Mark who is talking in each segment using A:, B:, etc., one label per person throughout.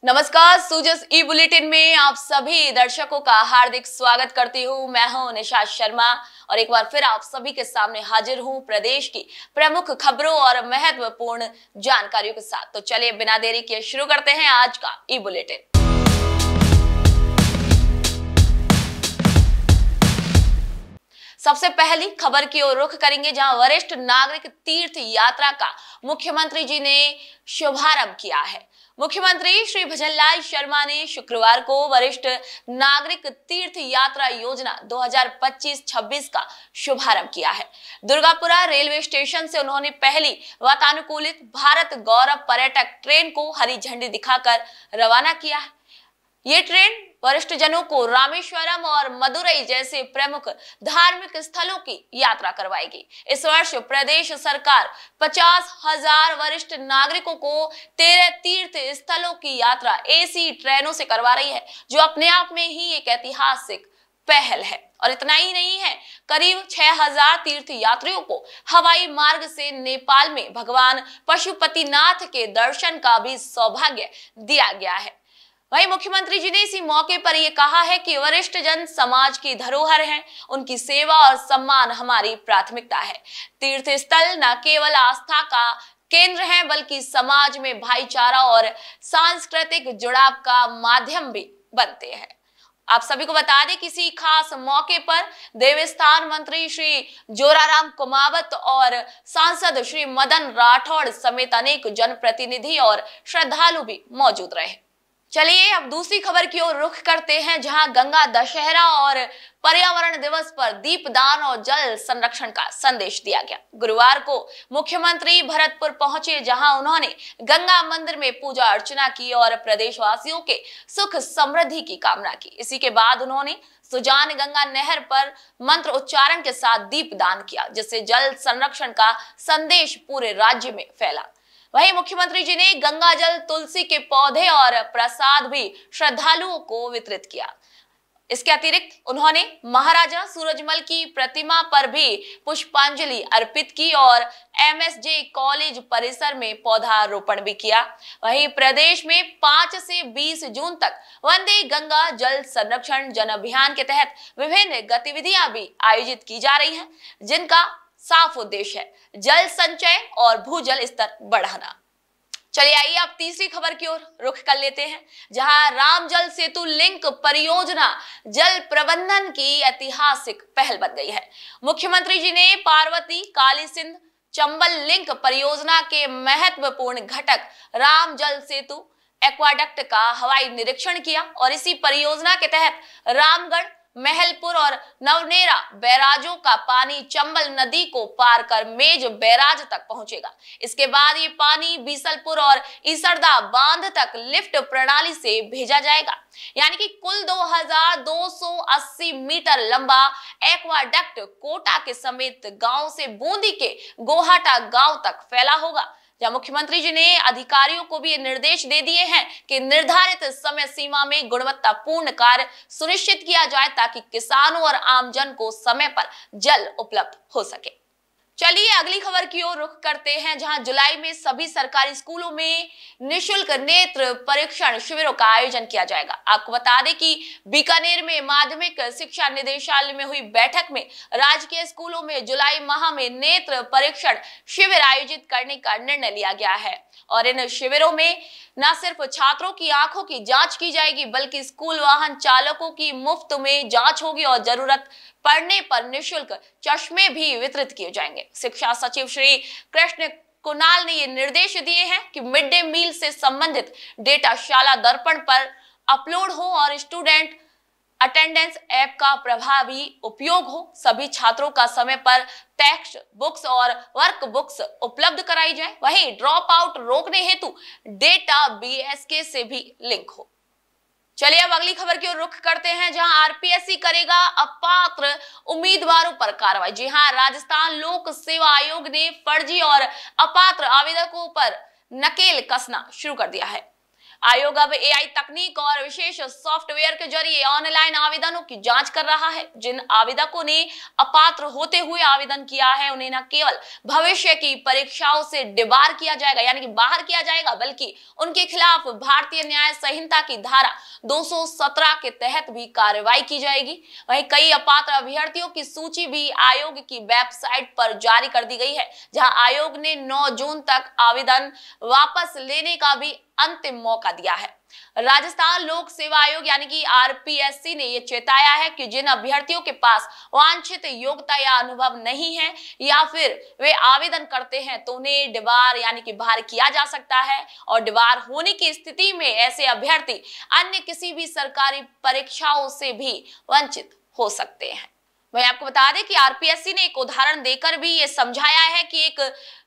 A: नमस्कार, सूजस ई बुलेटिन में आप सभी दर्शकों का हार्दिक स्वागत करती हूँ। मैं हूँ निशा शर्मा और एक बार फिर आप सभी के सामने हाजिर हूँ प्रदेश की प्रमुख खबरों और महत्वपूर्ण जानकारियों के साथ। तो चलिए बिना देरी किए शुरू करते हैं आज का ई बुलेटिन। सबसे पहली खबर की ओर रुख करेंगे, जहां वरिष्ठ नागरिक तीर्थ यात्रा का मुख्यमंत्री जी ने शुभारंभ किया है। मुख्यमंत्री श्री भजनलाल शर्मा ने शुक्रवार को वरिष्ठ नागरिक तीर्थ यात्रा योजना 2025-26 का शुभारंभ किया है। दुर्गापुरा रेलवे स्टेशन से उन्होंने पहली वातानुकूलित भारत गौरव पर्यटक ट्रेन को हरी झंडी दिखाकर रवाना किया है। ये ट्रेन वरिष्ठ जनों को रामेश्वरम और मदुरई जैसे प्रमुख धार्मिक स्थलों की यात्रा करवाएगी। इस वर्ष प्रदेश सरकार 50,000 वरिष्ठ नागरिकों को 13 तीर्थ स्थलों की यात्रा एसी ट्रेनों से करवा रही है, जो अपने आप में ही एक ऐतिहासिक पहल है। और इतना ही नहीं है, करीब 6,000 तीर्थ यात्रियों को हवाई मार्ग से नेपाल में भगवान पशुपतिनाथ के दर्शन का भी सौभाग्य दिया गया है। वहीं मुख्यमंत्री जी ने इसी मौके पर यह कहा है कि वरिष्ठ जन समाज की धरोहर हैं, उनकी सेवा और सम्मान हमारी प्राथमिकता है। तीर्थ स्थल न केवल आस्था का केंद्र है, बल्कि समाज में भाईचारा और सांस्कृतिक जुड़ाव का माध्यम भी बनते हैं। आप सभी को बता दें, किसी खास मौके पर देवस्थान मंत्री श्री जोराराम कुमावत और सांसद श्री मदन राठौड़ समेत अनेक जनप्रतिनिधि और श्रद्धालु भी मौजूद रहे। चलिए अब दूसरी खबर की ओर रुख करते हैं, जहां गंगा दशहरा और पर्यावरण दिवस पर दीपदान और जल संरक्षण का संदेश दिया गया। गुरुवार को मुख्यमंत्री भरतपुर पहुंचे, जहां उन्होंने गंगा मंदिर में पूजा अर्चना की और प्रदेशवासियों के सुख समृद्धि की कामना की। इसी के बाद उन्होंने सुजान गंगा नहर पर मंत्र उच्चारण के साथ दीपदान किया, जिससे जल संरक्षण का संदेश पूरे राज्य में फैला। वहीं मुख्यमंत्री जी ने गंगा जल, तुलसी के पौधे और प्रसाद भी श्रद्धालुओं को वितरित किया। इसके अतिरिक्त उन्होंने महाराजा सूरजमल की प्रतिमा पर भी पुष्पांजलि अर्पित की और एमएसजे कॉलेज परिसर में पौधारोपण भी किया। वहीं प्रदेश में 5 से 20 जून तक वंदे गंगा जल संरक्षण जन अभियान के तहत विभिन्न गतिविधियां भी आयोजित की जा रही हैं, जिनका साफ उद्देश्य है जल संचय और भूजल स्तर बढ़ाना। चलिए आइए आप तीसरी खबर की ओर रुख कर लेते हैं, जहां राम जल सेतु लिंक परियोजना जल प्रबंधन की ऐतिहासिक पहल बन गई है। मुख्यमंत्री जी ने पार्वती काली सिंध चंबल लिंक परियोजना के महत्वपूर्ण घटक राम जल सेतु एक्वाडक्ट का हवाई निरीक्षण किया और इसी परियोजना के तहत रामगढ़, महलपुर और नवनेरा बैराजों का पानी चंबल नदी को पार कर मेज बैराज तक पहुंचेगा। इसके बाद ये पानी बीसलपुर और इसरदा बांध तक लिफ्ट प्रणाली से भेजा जाएगा। यानी कि कुल 2280 मीटर लंबा एक्वाडक्ट कोटा के समेत गांव से बूंदी के गोहाटा गांव तक फैला होगा। जहां मुख्यमंत्री जी ने अधिकारियों को भी ये निर्देश दे दिए हैं कि निर्धारित समय सीमा में गुणवत्तापूर्ण कार्य सुनिश्चित किया जाए, ताकि किसानों और आमजन को समय पर जल उपलब्ध हो सके। चलिए अगली खबर की ओर रुख करते हैं, जहां जुलाई में सभी सरकारी स्कूलों में निशुल्क नेत्र परीक्षण शिविरों का आयोजन किया जाएगा। आपको बता दें कि बीकानेर में माध्यमिक शिक्षा निदेशालय में हुई बैठक में राजकीय स्कूलों में जुलाई माह में नेत्र परीक्षण शिविर आयोजित करने का निर्णय लिया गया है। और इन शिविरों में न सिर्फ छात्रों की आंखों की जांच की जाएगी, बल्कि स्कूल वाहन चालकों की मुफ्त में जांच होगी और जरूरत पड़ने पर निःशुल्क चश्मे भी वितरित किए जाएंगे। शिक्षा सचिव श्री कृष्ण कुणाल ने ये निर्देश दिए हैं कि मिड डे मील से संबंधित डेटा शाला दर्पण पर अपलोड हो और स्टूडेंट अटेंडेंस ऐप का प्रभावी उपयोग हो। सभी छात्रों का समय पर टेक्स्ट बुक्स और वर्क बुक्स उपलब्ध कराई जाए। वहीं ड्रॉप आउट रोकने हेतु डेटा बीएसके से भी लिंक हो। चलिए अब अगली खबर की ओर रुख करते हैं, जहां आरपीएससी करेगा अपात्र उम्मीदवारों पर कार्रवाई। जी हां, राजस्थान लोक सेवा आयोग ने फर्जी और अपात्र आवेदकों पर नकेल कसना शुरू कर दिया है। आयोग अब एआई तकनीक और विशेष सॉफ्टवेयर के जरिए ऑनलाइन आवेदनों की जांच कर रहा है। जिन आवेदकों ने अपात्र होते हुए आवेदन किया है उन्हें न केवल भविष्य की परीक्षाओं से डिबार किया जाएगा यानी कि बाहर किया जाएगा, बल्कि उनके खिलाफ भारतीय न्याय संहिता की धारा 217 के तहत भी कार्रवाई की जाएगी। वहीं कई अपात्र अभ्यर्थियों की सूची भी आयोग की वेबसाइट पर जारी कर दी गई है, जहां आयोग ने 9 जून तक आवेदन वापस लेने का भी अंतिम मौका दिया है। राजस्थान लोक सेवा आयोग यानी कि आरपीएससी ने यह चेताया है कि जिन अभ्यर्थियों के पास वांछित योग्यता या अनुभव नहीं है या फिर वे आवेदन करते हैं तो उन्हें डिबार यानी कि बाहर किया जा सकता है, और डिबार होने की स्थिति में ऐसे अभ्यर्थी अन्य किसी भी सरकारी परीक्षाओं से भी वंचित हो सकते हैं। वहीं आपको बता दें कि आरपीएससी ने एक उदाहरण देकर भी ये समझाया है कि एक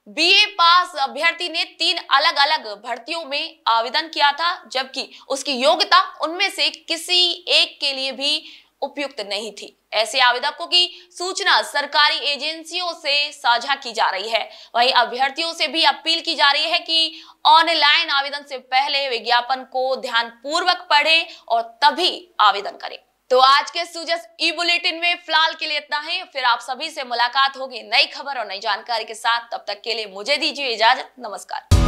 A: बीए पास अभ्यर्थी ने 3 अलग अलग भर्तियों में आवेदन किया था, जबकि उसकी योग्यता उनमें से किसी एक के लिए भी उपयुक्त नहीं थी। ऐसे आवेदकों की सूचना सरकारी एजेंसियों से साझा की जा रही है। वहीं अभ्यर्थियों से भी अपील की जा रही है कि ऑनलाइन आवेदन से पहले विज्ञापन को ध्यानपूर्वक पढ़ें और तभी आवेदन करें। तो आज के सूजस ई बुलेटिन में फिलहाल के लिए इतना ही। फिर आप सभी से मुलाकात होगी नई खबर और नई जानकारी के साथ। तब तक के लिए मुझे दीजिए इजाजत। नमस्कार।